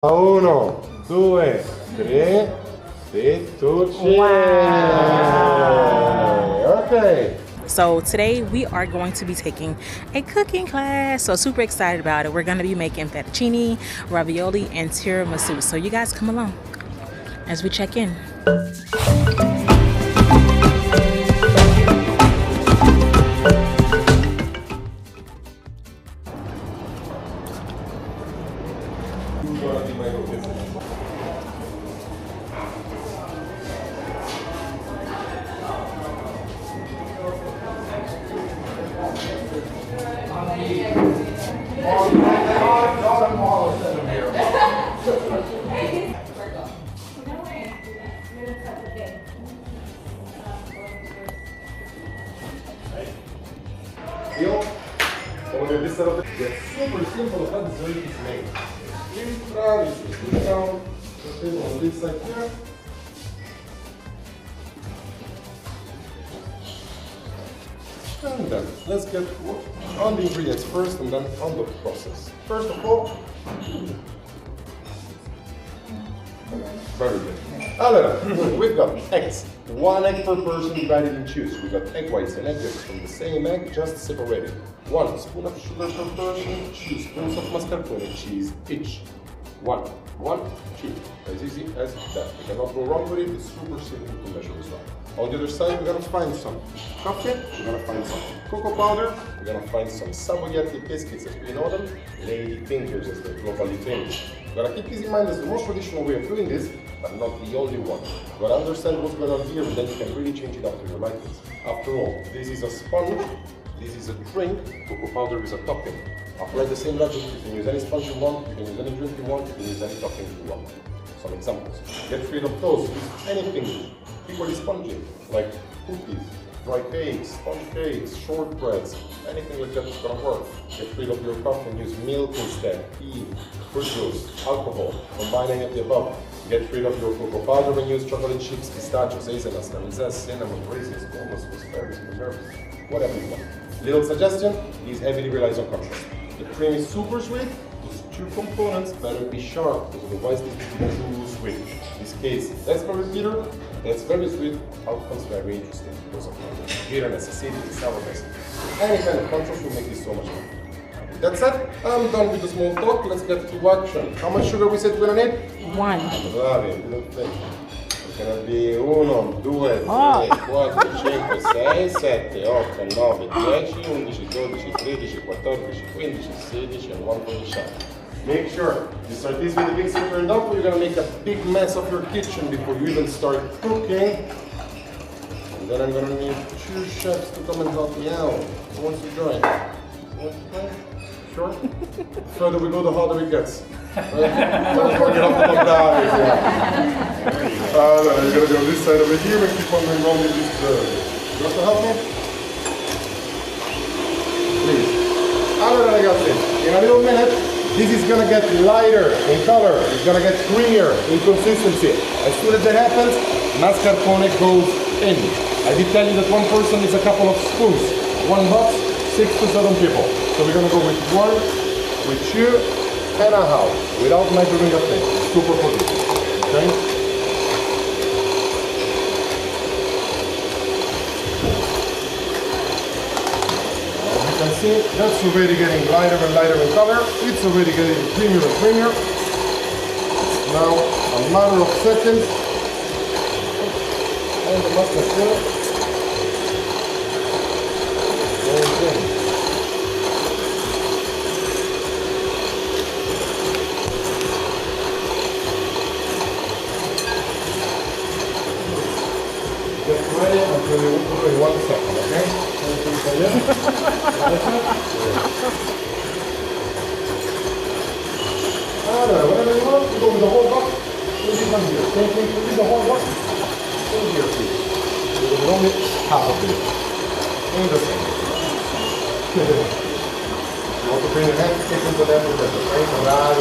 Uno, due, tre, fettuccine. Wow. Okay. So today we are going to be taking a cooking class. So super excited about it. We're going to be making fettuccine, ravioli, and tiramisu. So you guys come along as we check in. It's super simple how the dessert is made. Put down the table on this side here. And then let's get on the ingredients first and then on the process. First of all, very good. Allora, we've got eggs. 1 egg per person divided in 2. We've got egg whites and egg yolks from the same egg, just separated. 1 spoon of sugar per person, 2 spoons of mascarpone cheese each. 1, 1, 2. As easy as that. You cannot go wrong with it. It's super simple to measure as well. On the other side, we're gonna find some coffee, we're gonna find some cocoa powder, we're gonna find some savoiardi biscuits as we know them, lady fingers as they're globally famous. We're gonna keep this in mind as the most traditional way of doing this, but not the only one. You gotta understand what's going on here, and then you can really change it up to your likeness. After all, this is a sponge, this is a drink, cocoa powder is a topping. Apply the same logic. You can use any sponge you want, you can use any drink you want, you can use any topping you want. Some examples. Get rid of those, use anything equally spongy, like cookies, dry cakes, sponge cakes, shortbreads, anything like that is gonna work. Get rid of your coffee and use milk instead, tea, fruit juice, alcohol, combine any of the above. Get rid of your cocoa powder and use chocolate chips, pistachios, hazelnuts, caramelized, cinnamon, raisins, walnuts, gooseberries, blueberries, whatever you want. Little suggestion, these heavily relies on contrast. The cream is super sweet, those 2 components better be sharp, because otherwise this will be too sweet. In this case, that's very bitter, that's very sweet, outcomes very interesting because of bitterness, acidity, sourness. Any kind of contrast will make this so much better. That's it. I'm done with the small talk. Let's get to action. How much sugar we said we're gonna need? 1. Bravi, good thing. It's gonna be 1, 2, 3, 4, 5, 6, 7, 8, 9, 10, 11, 12, 13, 14, 15, 16 and 1 for the shot. Make sure you start this with the mixer turned up, or you're gonna make a big mess of your kitchen before you even start cooking. And then I'm gonna need 2 chefs to come and help me out. Who wants to join? Sure. The further we go, the harder it gets. Don't forget off the top you're gonna go this side over here and keep on going round in this You want to help me? Please. Allora ragazzi, in a little minute, this is gonna get lighter in color. It's gonna get creamier in consistency. As soon as that happens, mascarpone goes in. I did tell you that 1 person is a couple of spoons. 1 box, 6 to 7 people. So we're gonna go with 1, with 2, and a half, without measuring a thing. Super positive. Okay? As you can see, that's already getting lighter and lighter in color. It's already getting creamier and creamier. It's now a matter of seconds. And the mascarpone goes in. Get ready until you put in 1 second, okay? Whatever you want, you go with the whole box. Please come here. Same thing, please, the whole box. Come here, please. You will only half of it. In the same. You want to bring your hand, stick into that with the right, right,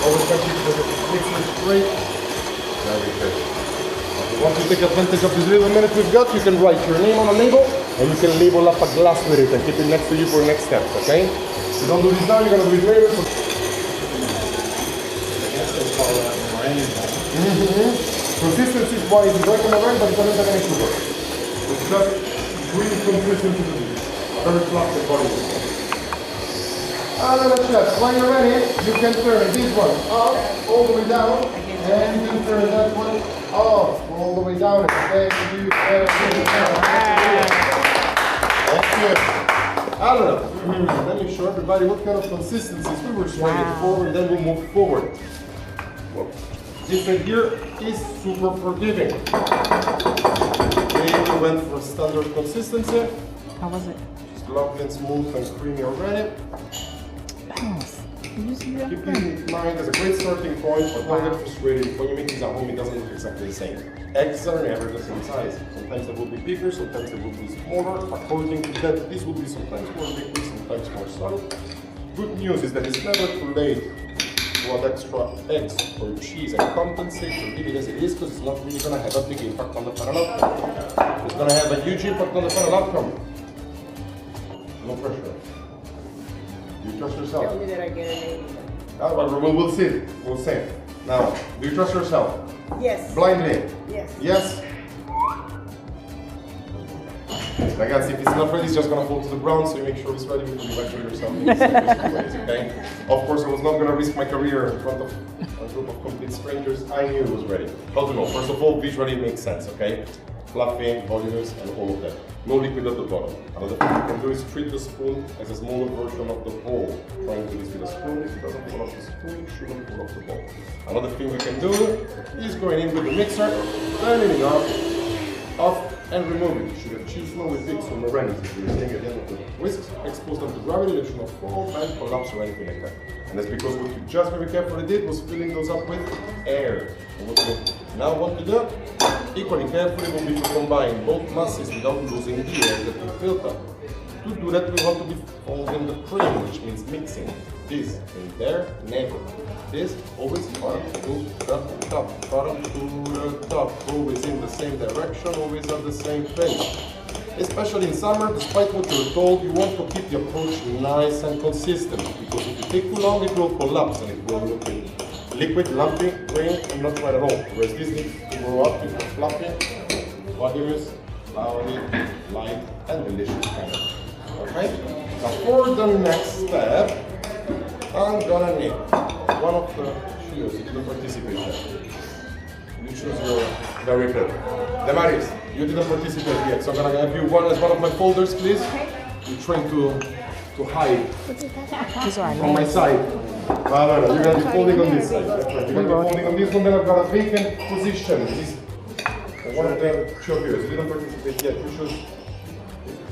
always try to keep the mixing straight. Very good. Once you take advantage of this little minute we've got, you can write your name on a label and you can label up a glass with it and keep it next to you for next steps, okay? If you don't do this now, you're going to do it later. Consistency wise, it's like a meringue, but it doesn't have any sugar. It's just really consistent to the dish. Very fluffy body. And then chef, when you're ready, you can turn this one up, all the way down, and you can turn that one up, all the way down. Thank you very much. Thank you. Allora, let me show everybody what kind of consistencies we were trying for, and then we'll move forward. Well, this right here is super forgiving. Okay, we went for standard consistency. How was it? Just lovely and smooth and creamy already. Nice. Keep in mind as a great starting point, but don't get frustrated. When you make these at home, it doesn't look exactly the same. Eggs are never the same size. Sometimes they will be bigger, sometimes they will be smaller. According to that, this will be sometimes more liquid, sometimes more solid. Good news is that it's never too late to add extra eggs or cheese and compensate and leave it as it is, because it's not really going to have a big impact on the final outcome. It's going to have a huge impact on the final outcome. No pressure. Do you trust yourself? Tell me that I get a name. Well, we'll see. We'll see. Now, do you trust yourself? Yes. Blindly? Yes. Yes? Ragazzi, if it's not ready, it's just gonna fall to the ground, so you make sure it's ready before you measure yourself in the safest ways, okay? Of course, I was not gonna risk my career in front of a group of complete strangers. I knew it was ready. How to know? First of all, visually it makes sense, okay? Fluffy, voluminous, and all of that. No liquid at the bottom. Another thing you can do is treat the spoon as a smaller version of the bowl. Trying to do this with a spoon. If it doesn't fall off the spoon, it shouldn't fall off the bowl. Another thing we can do is going in with the mixer, turning it off, and removing. You should achieve slow with big so meringues. If you're staying at the end of the whisks, expose them to gravity, they should not fall, bend, collapse, or anything like that. And that's because what you just very carefully did was filling those up with air. And what you now want to do, equally carefully, will be to combine both masses without losing the air that you filled up. To do that, we want to be folding the cream, which means mixing this in there, never. This always bottom to the top, bottom to the top, always in the same direction, always at the same pace. Especially in summer, despite what you're told, you want to keep the approach nice and consistent, because if you take too long, it will collapse and it will look liquid, lumpy, green, and not right at all. Whereas this needs to grow up into fluffy, voluminous, floury, light, and delicious kind of. Okay? Now for the next step, I'm gonna need one of the shoes. You didn't participate yet. You choose your very good. Damaris, you didn't participate yet, so I'm gonna have you one as one of my folders, please. You're trying to hide from my side. No, you're gonna be folding on this side. That's right. You're gonna be folding on this one, then I've got a vacant position. This is one of the two of yours. You didn't participate yet. You should.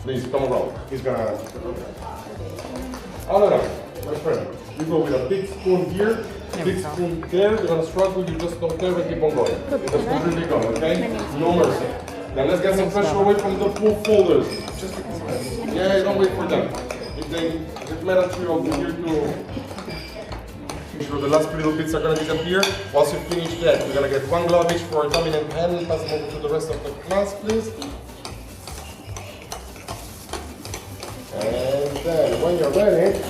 Please come around. He's gonna. Allora, my friend, you go with a big spoon here, big spoon there. You're gonna struggle. You just don't care and keep on going. Just completely go, okay? No mercy. Now let's get some pressure away from the full folders. Just yeah, don't wait for them. If they get mad at you, I'll be here to make sure the last little bits are gonna disappear. Once you finish that, we're gonna get one glove each for a dominant hand. Pass them over to the rest of the class, please. And then, when you're ready,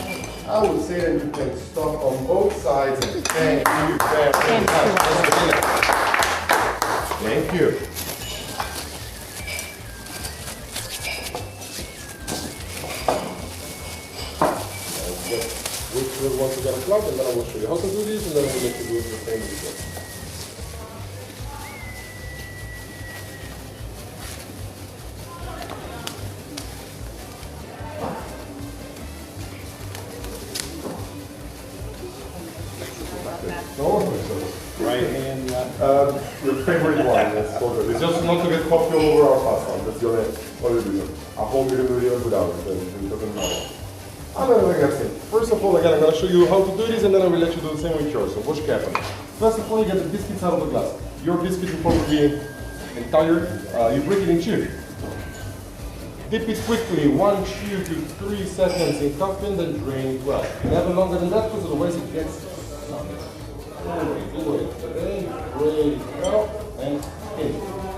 I would say that you can stop on both sides and thank you very much. Thank you. Which will once again plug, and then I will show you how to do this, and then I will let you do the same again. No, right hand. Your favorite one, that's so good. It's just not to get coffee all over our pasta. That's the only reason. I hope you do it without it, it doesn't matter. Ragazzi, first of all, again, I'm going to show you how to do this, and then I will let you do the same with yours. So watch carefully. First of all, you get the biscuits out of the glass. Your biscuit will probably be entire. You break it in two. Dip it quickly, 1, 2 to 3 seconds in coffee, and then drain it well. Never longer than that, because otherwise it gets. Do it. Drain it well, and in.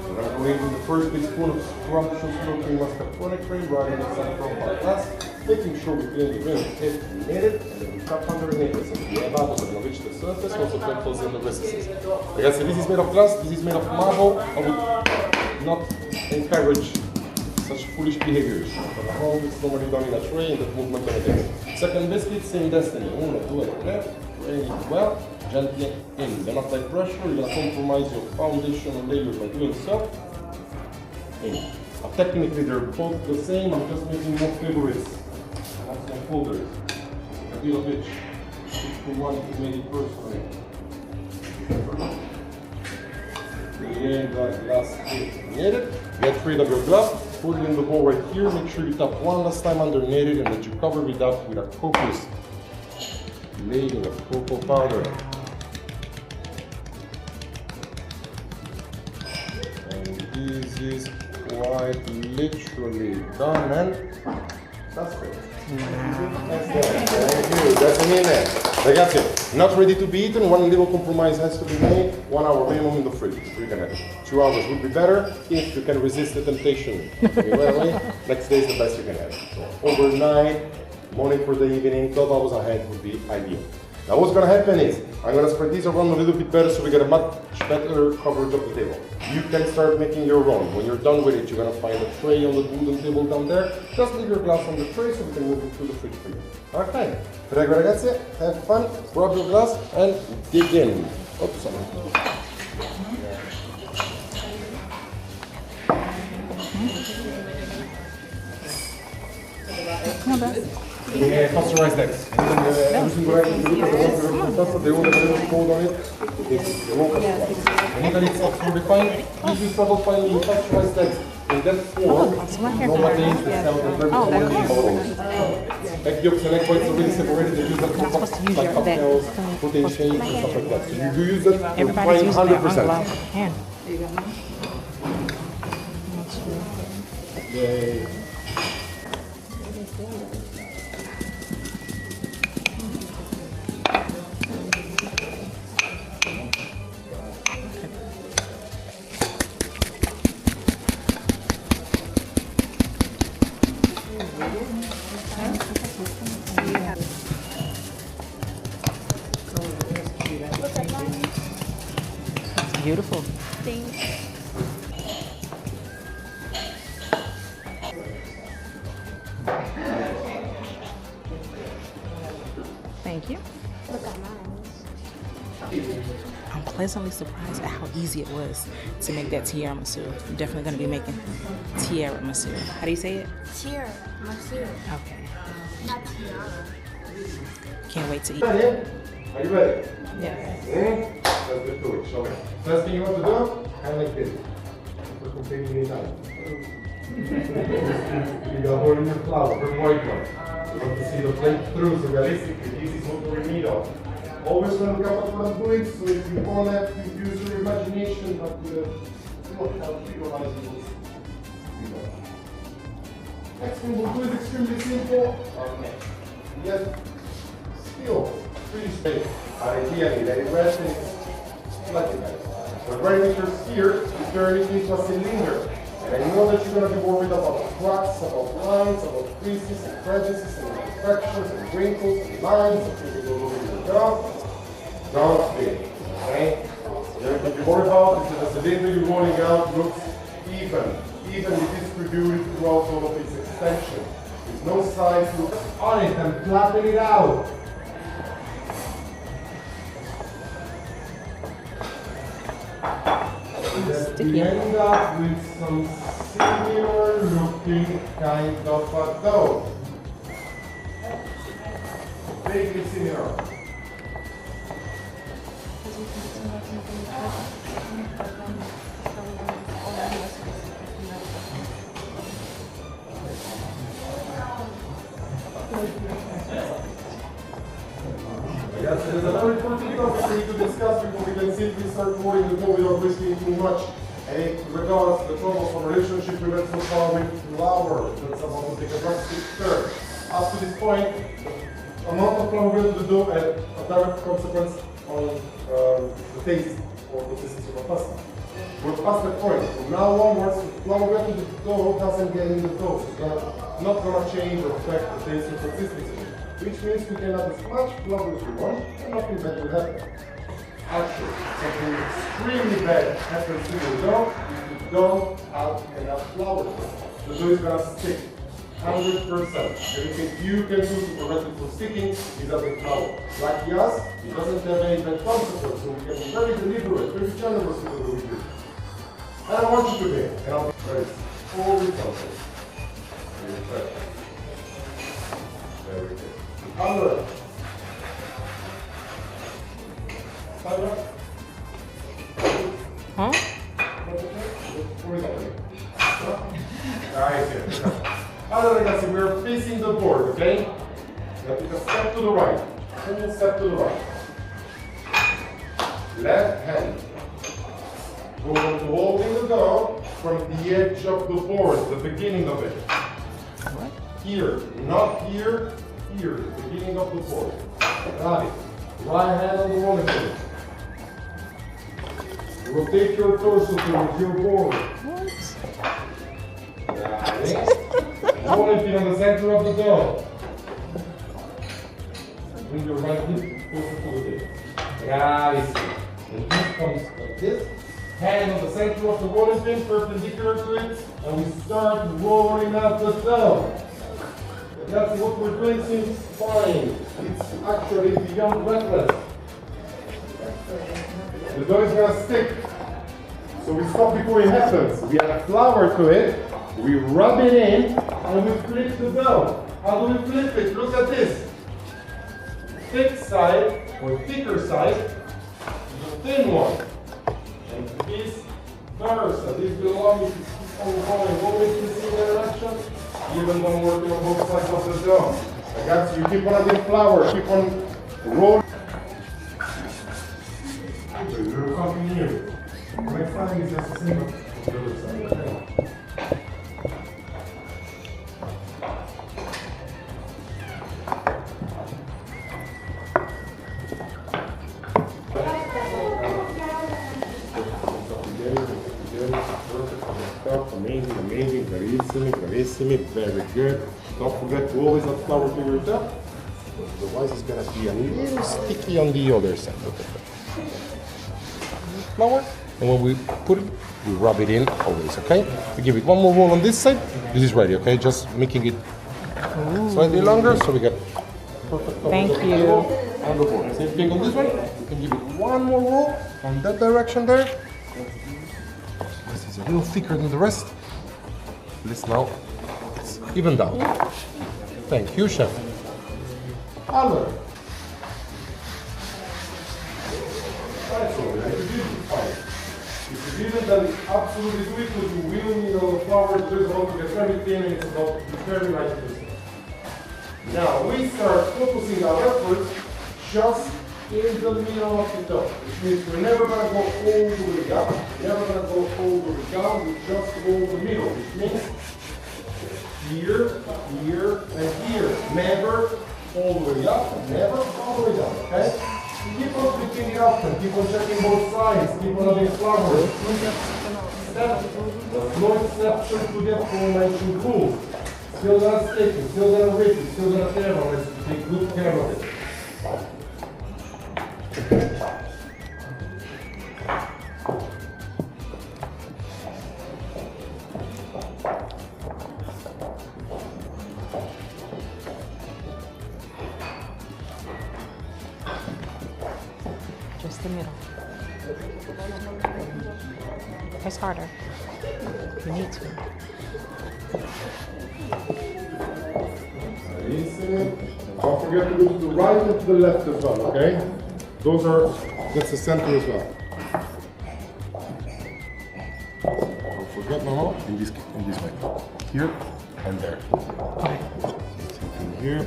We're going to go in with the first big spoon of scrumptious looking mascarpone cream right in the center of our glass, making sure we clean the rim if we need it, and then we tap underneath it. So the elbows are going to reach the surface, also try closing the recesses. Ragazzi, this is made of glass, this is made of marble. I would not encourage such foolish behaviors. For the home, it's normally done in a tray and the movement of it. Second biscuit, same destiny. Uno, due, tre, really well, gently in. They're not like pressure, you're going to compromise your foundation layer by doing so. In. Technically, they're both the same, I'm just making more favorites. That's my folders. A little bit. Each one is made it personally. Lay the glass kneaded. Get rid of your glove. Put it in the bowl right here. Make sure you tap one last time underneath it and that you cover it up with a copious layering of cocoa powder. And this is quite literally done and that's it. Thank you. That's in there. Ragazzi, not ready to be eaten. One little compromise has to be made. 1 hour minimum in the fridge. So you can have 2 hours would be better if you can resist the temptation. Okay, right away. Next day is the best you can have. So overnight, morning for the evening, 12 hours ahead would be ideal. Now what's going to happen is, I'm going to spread these around a little bit better so we get a much better coverage of the table. You can start making your own. When you're done with it, you're going to find a tray on the wooden table down there. Just leave your glass on the tray so we can move it to the fridge for you. Okay. Prego ragazzi, have fun, grab your glass and dig in. Oops, sorry. Come on, Beth. Yeah, pasteurized eggs. Everything what I can do because I want to pasta, they all have a little code on it. It's raw pasteurized. In Italy it's absolutely fine. If you struggle finding pasteurized eggs in that form, nobody will sell them very commonly in bottles. Egg yolks and egg whites are really separated. They use that for like cocktails, protein shakes and stuff like that. So you do use that, you're fine 100%. Yay. Beautiful. Thanks. Thank you. Look at mine. I'm pleasantly surprised at how easy it was to make that tiramisu. I'm definitely going to be making tiramisu. How do you say it? Tiramisu. Okay. Not tiara. Can't wait to eat. Are you ready? Yes. Let's get to it, shall we? First thing you want to do, kind of like this. We're completing in time. You got a hole in your flour, very white one. You want to see the plate through, so realistically, this is what we're in need of. Always when we come up with doing, so if you want that, you use your imagination, but you don't have to visualize it. Next thing we'll do is extremely simple. Yet, still, pretty straight. Ideally, let it rest in like that. But right here is turning into a cylinder. And I know that you're going to be worried about cracks, about lines, about creases and crevices and imperfections and wrinkles and lines and things all over your job. Don't be, okay? What you're worried about is that the cylinder you're rolling out looks even if it's produced throughout all of its extension. There's no size on it and flatten it out. We end up with some similar looking kind of a dough. Vaguely similar. Yes, there's a very important topic we need to discuss before we can simply start pouring the dough without risking too much. And regardless of the troubles of relationship we've had so far with flour, that's about to take a drastic turn. Up to this point, the amount of flour in the dough had a direct consequence on the taste or consistency of the pasta. We're past that point. From now onwards, the flour in the dough doesn't get in the dough. So it's not going to change or affect the taste or consistency. which means we can add as much flour as we want and nothing bad will happen. Actually, something extremely bad happens to the dough if you don't add enough flour. The dough is gonna stick 100%. Everything you can do to prevent it from sticking is adding flour. Like us, it doesn't have any bad consequences, so we can be very deliberate, very generous with what we do. And I want you to be, and I'll be very full results. Very good. Alright. Huh? Allora ragazzi, we're facing the board, okay? Now take a step to the right. Full step to the right. Left hand. We're going to hold in the dough from the edge of the board, the beginning of it. Here, not here, here, the beginning of the board. Got it. Right hand on the rolling pin. Rotate your torso towards your board. Got it. Rolling pin on the center of the dough. Bring your right hip closer to the bit. Got it. And this comes like this. Hand on the center of the rolling pin, perpendicular to it, and we start rolling out the dough. That's what we're doing since fine. It's actually beyond reckless. The dough is gonna stick. So we stop before it happens. We add flour to it, we rub it in, and we flip the dough. How do we flip it? Look at this. Thick side, or thicker side, the thin one. And vice versa. This will allow me to keep on going always in the same direction, even when working on both sides of the dough. I got you. Keep on adding flour, keep on rolling. You're something new. Next time is just the same on the other side. Okay? Amazing, bravissimi, very good. Don't forget to always add flour to your dough, otherwise it's gonna be a little sticky on the other side. Flour, and when we put it, we rub it in always, okay? We give it one more roll on this side, this is ready, okay? Just making it slightly longer so we get perfect. Thank you. On the board. Same thing on this one, you can give it one more roll on that direction there. This is a little thicker than the rest. This now is evened out. Thank you, chef. Allora. If you didn't, then absolutely do it because you will need all the flour. Just want to get very thin and it's about to be very nice to see. Now we start focusing our efforts just in the middle of the dough, which means we're never going to go all the way up, never going to go all the way down, we just go the middle, which means here, here, and here. Never all the way up, never all the way down, okay? Keep on flipping it up and keep on checking both sides, keep on adding flour. No exception to the aforementioned rules. Still gonna stick it, still gonna rip it, still gonna tear on it, take good care of it. Just the middle. Press harder. You need to. Don't forget to go to the right and to the left as well, okay? That's the center as well. Don't forget, Mama, in this way. Here and there. Here.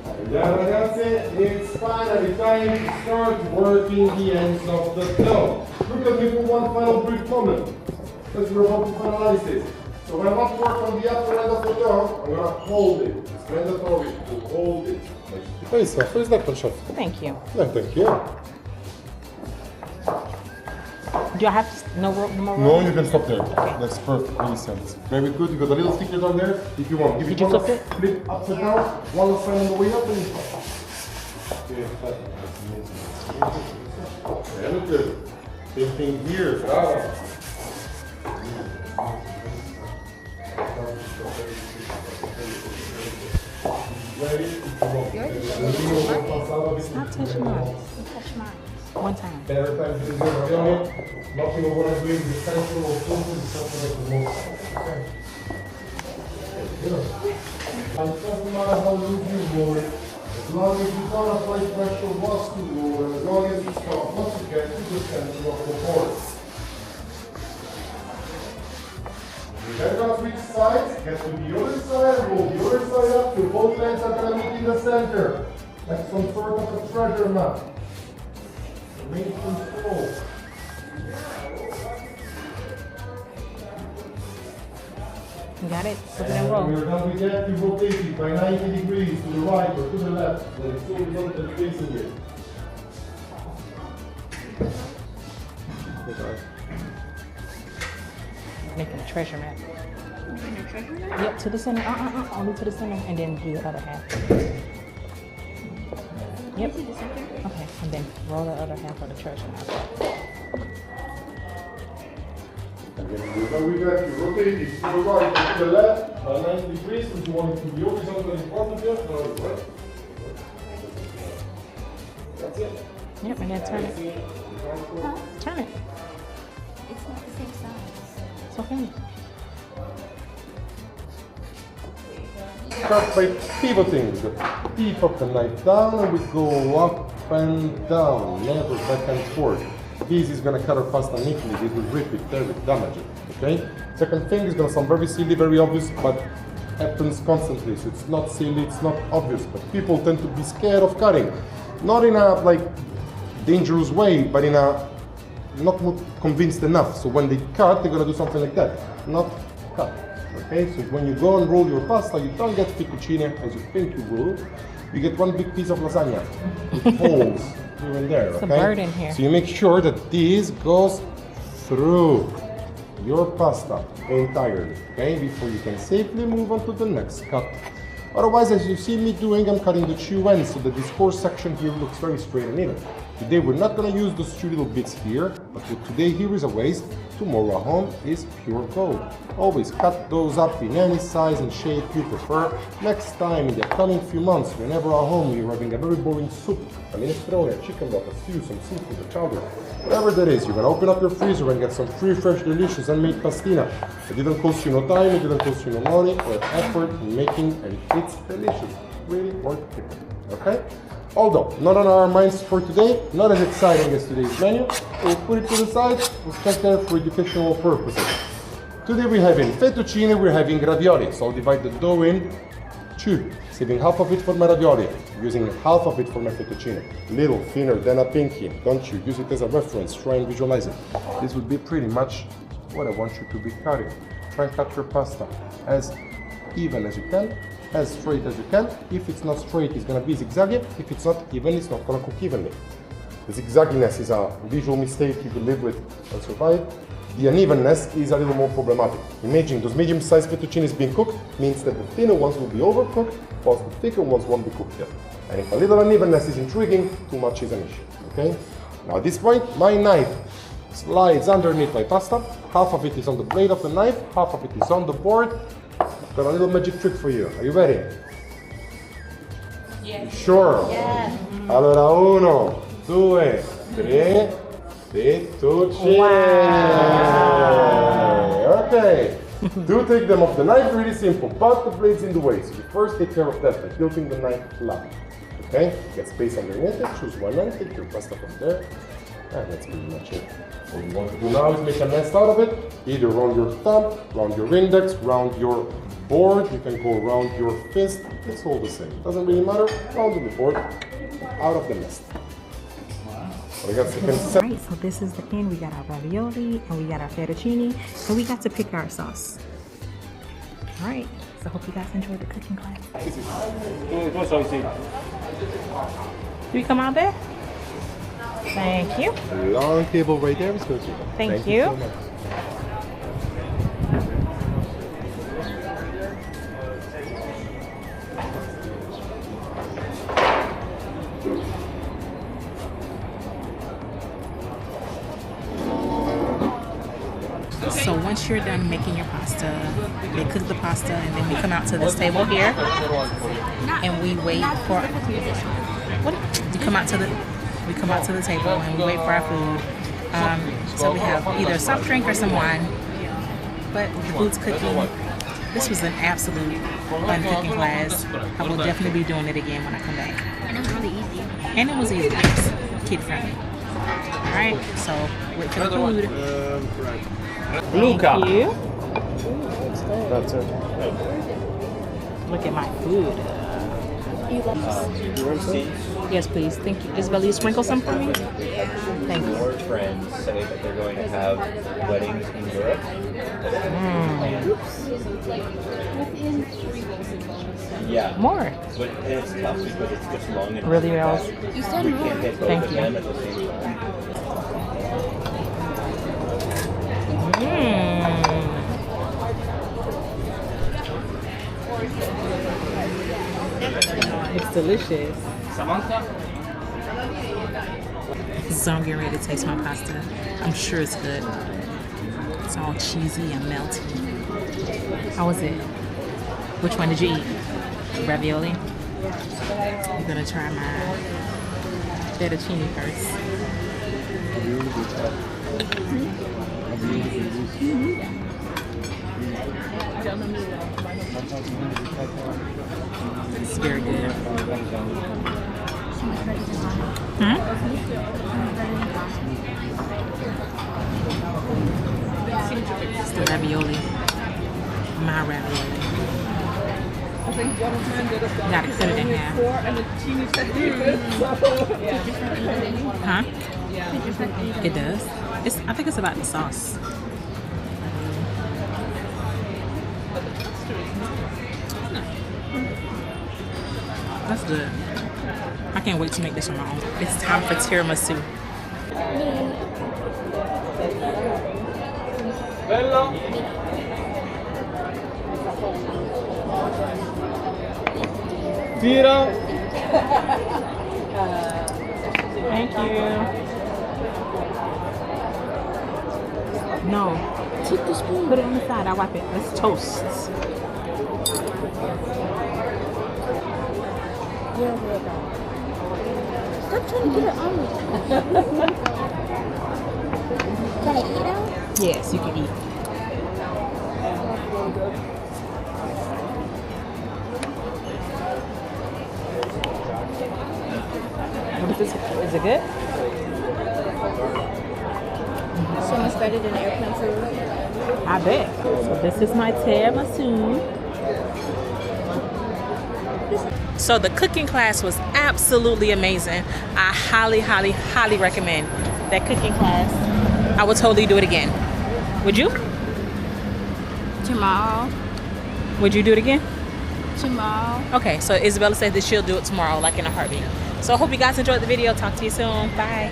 And then, ragazzi, it's finally time to start working the ends of the dough. Look at me for one final brief moment, because we're about to finalize this. So when I want to work on the upper end of the dough, I'm going to hold it. It's mandatory to hold it. Please, where's that one, chef? Thank you. No, thank you. Do I have to, no more No, roll? you can stop there. That's perfect. Really sense. Very good. You got a little sticker down there. If you want, give Did it you one flip it? flip upside down. One sign on the way up and you stop. Okay, that's amazing. Yeah, look good. Same thing here. Bravo. Stop touching mine. Touch mine. One time. Better times than zero. Nothing of what I'm doing is essential or simple, it's something like the most. Okay. And it doesn't matter how loose you roll it, as long as you don't apply pressure once to roll it, as long as you stop, once you get to the center of the board. You then gonna switch sides, get to the other side, roll the other side up till both legs are gonna meet in the center. Like some sort of a treasure map. Remain control. You got it? Flip it and roll. When you're done with that, you rotate it by 90 degrees to the right or to the left. Then it's still resultant facing it. Making a treasure map. Making a treasure map? Yep, to the center. Only to the center, and then do the other half. Yep. To the center? Okay, and then roll the other half of the treasure map. Again, we're done with that. You rotate it to the right or to the left by 90 degrees. If you want it to be horizontal in front of you, no, right? That's it. Yep, and then turn it. Huh? Turn it. It's not the same size. It's okay. Start by pivoting the tip of the knife down and we go up and down, never back and forth. This is going to cut our pasta neatly, it will rip it, tear it, damage it, okay? Second thing is going to sound very silly, very obvious, but happens constantly, so it's not silly, it's not obvious, but people tend to be scared of cutting. Not in a, like, dangerous way, but in a not convinced enough, so when they cut, they're going to do something like that, not cut. Okay, so when you go and roll your pasta, you don't get fettuccine as you think you will. You get one big piece of lasagna with holes here and there. It's okay? a bird in here. So you make sure that this goes through your pasta entirely, okay, before you can safely move on to the next cut. Otherwise, as you see me doing, I'm cutting the two ends so that this coarse section here looks very straight and even. Today we're not going to use those two little bits here, but today here is a waste, tomorrow at home is pure gold. Always cut those up in any size and shape you prefer. Next time, in the upcoming few months, whenever at home you're having a very boring soup, a minestrone, a chicken broth, a stew, some seafood, a chowder, whatever that is, you're going to open up your freezer and get some free, fresh, delicious, handmade pastina. It didn't cost you no time, it didn't cost you no money or effort in making, and it's delicious. Really worth it. Okay? Although, not on our minds for today, not as exciting as today's menu, we'll put it to the side, we'll check that for educational purposes. Today we're having fettuccine, we're having ravioli, so I'll divide the dough in two, saving half of it for my ravioli, using half of it for my fettuccine. Little thinner than a pinky, don't you? Use it as a reference, try and visualize it. This would be pretty much what I want you to be cutting. Try and cut your pasta as even as you can, as straight as you can. If it's not straight, it's going to be zigzaggy. If it's not even, it's not going to cook evenly. The zigzagginess is a visual mistake you can live with and survive. The unevenness is a little more problematic. Imagine those medium-sized fettuccines being cooked means that the thinner ones will be overcooked, whilst the thicker ones won't be cooked yet. And if a little unevenness is intriguing, too much is an issue. Okay? Now at this point, my knife slides underneath my pasta. Half of it is on the blade of the knife, half of it is on the board. I've got a little magic trick for you. Are you ready? Yes. Sure? Yes. Allora, 1, 2, 3, fettuccine. Wow. Okay. Do take them off the knife, really simple, but the blade's in the way. So you first take care of that by tilting the knife flat. Okay? Get space underneath it, choose one end, take your pasta from there. And that's pretty much it. What you want to do now is make a nest out of it. Either round your thumb, round your index, round your board. You can go around your fist. It's all the same. Doesn't really matter. Round the board, out of the nest. Alright, so this is the end. We got our ravioli and we got our fettuccine, and we got to pick our sauce. Alright, so hope you guys enjoyed the cooking class. Do we come out there? Thank you. Long table right there, Miss Coach. Thank you. So much. So once you're done making your pasta, they cook the pasta and then we come out to this table here and we wait for what? We come out to the table and we wait for our food. So we have either a soft drink or some wine. But the food's cooking. This was an absolute fun cooking class. I will definitely be doing it again when I come back. And it was really easy. And it was easy, yes. Kid friendly. Alright, so wait for the food. Luca. Thank you. That's it. Look at my food. Yes, please. Thank you. Isabel, you sprinkle some for me? Thank you. More friends say that they're going to have weddings in Europe. Yeah. More. But it's tough because it's just long and Really, Rose? You said we more. can't get both Thank of you. them at the same time. It's delicious. So I'm getting ready to taste my pasta. I'm sure it's good. It's all cheesy and melty. How was it? Which one did you eat? Ravioli? I'm gonna try my fettuccine first. It's very good. It's the ravioli. My ravioli. Gotta cut it in half. Huh? It does. I think it's about the sauce. That's good. I can't wait to make this on my own. It's time for tiramisu. Tira. Thank you. No. Take the spoon. Put it on the side. I'll wipe it. It's toast. Stop trying to get it on me. Can I eat now? Yes, you can eat. What is this? Is it good? So much better than airplane food. I bet. So this is my tiramisu. So the cooking class was absolutely amazing. I highly, highly, highly recommend that cooking class. I would totally do it again. Would you? Tomorrow. Would you do it again? Tomorrow. Okay, so Isabella said that she'll do it tomorrow, like in a heartbeat. So I hope you guys enjoyed the video. Talk to you soon. Bye.